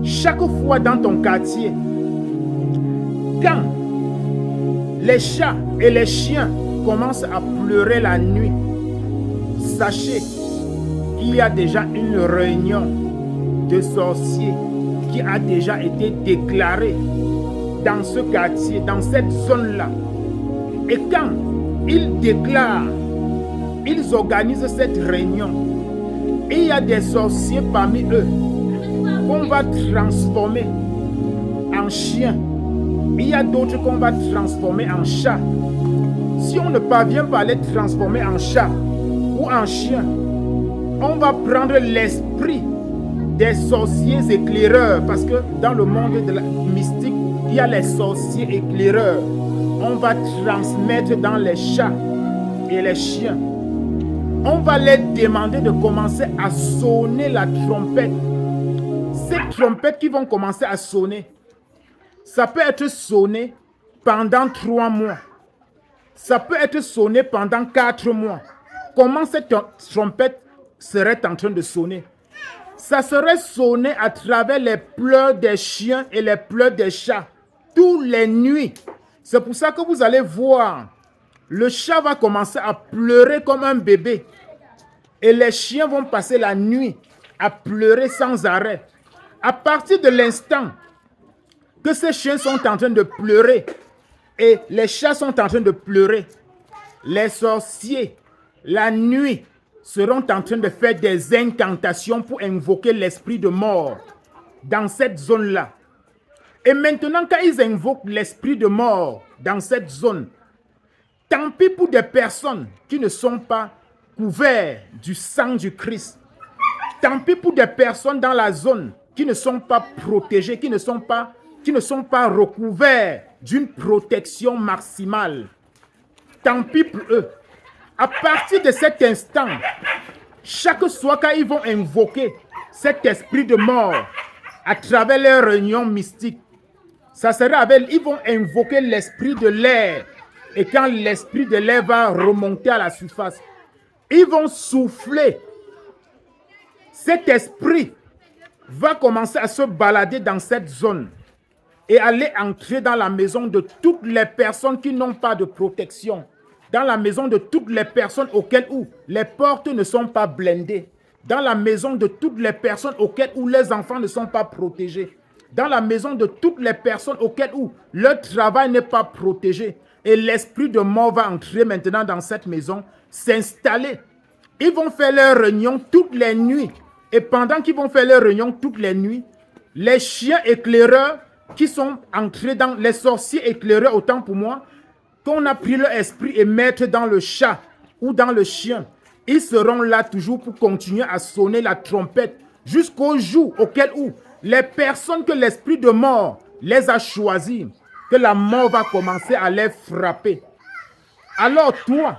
Chaque fois dans ton quartier, quand les chats et les chiens commencent à pleurer la nuit, sachez qu'il y a déjà une réunion de sorciers qui a déjà été déclarée dans ce quartier, dans cette zone-là. Et quand ils déclarent, ils organisent cette réunion, et il y a des sorciers parmi eux qu'on va transformer en chiens. Il y a d'autres qu'on va transformer en chats. Si on ne parvient pas à les transformer en chats ou en chiens, on va prendre l'esprit des sorciers éclaireurs, parce que dans le monde de la mystique, il y a les sorciers éclaireurs. On va transmettre dans les chats et les chiens. On va les demander de commencer à sonner la trompette. Ces trompettes qui vont commencer à sonner, ça peut être sonné pendant 3 mois. Ça peut être sonné pendant 4 mois. Comment cette trompette serait en train de sonner? Ça serait sonné à travers les pleurs des chiens et les pleurs des chats, toutes les nuits. C'est pour ça que vous allez voir, le chat va commencer à pleurer comme un bébé. Et les chiens vont passer la nuit à pleurer sans arrêt. À partir de l'instant que ces chiens sont en train de pleurer et les chats sont en train de pleurer, les sorciers, la nuit, seront en train de faire des incantations pour invoquer l'esprit de mort dans cette zone-là. Et maintenant, quand ils invoquent l'esprit de mort dans cette zone, tant pis pour des personnes qui ne sont pas couvertes du sang du Christ. Tant pis pour des personnes dans la zone qui ne sont pas protégées, qui ne sont pas recouvertes d'une protection maximale. Tant pis pour eux. À partir de cet instant, chaque soir quand ils vont invoquer cet esprit de mort à travers leurs réunions mystiques, ça sera avec, ils vont invoquer l'esprit de l'air. Et quand l'esprit de l'air va remonter à la surface, ils vont souffler. Cet esprit va commencer à se balader dans cette zone et aller entrer dans la maison de toutes les personnes qui n'ont pas de protection. Dans la maison de toutes les personnes auxquelles où les portes ne sont pas blindées. Dans la maison de toutes les personnes auxquelles où les enfants ne sont pas protégés. Dans la maison de toutes les personnes auxquelles où leur travail n'est pas protégé. Et l'esprit de mort va entrer maintenant dans cette maison, s'installer. Ils vont faire leur réunion toutes les nuits. Et pendant qu'ils vont faire leur réunion toutes les nuits, les chiens éclaireurs qui sont entrés dans les sorciers éclaireurs, autant pour moi, qu'on a pris leur esprit et mettre dans le chat ou dans le chien, ils seront là toujours pour continuer à sonner la trompette jusqu'au jour auquel où les personnes que l'esprit de mort les a choisies, que la mort va commencer à les frapper. Alors toi,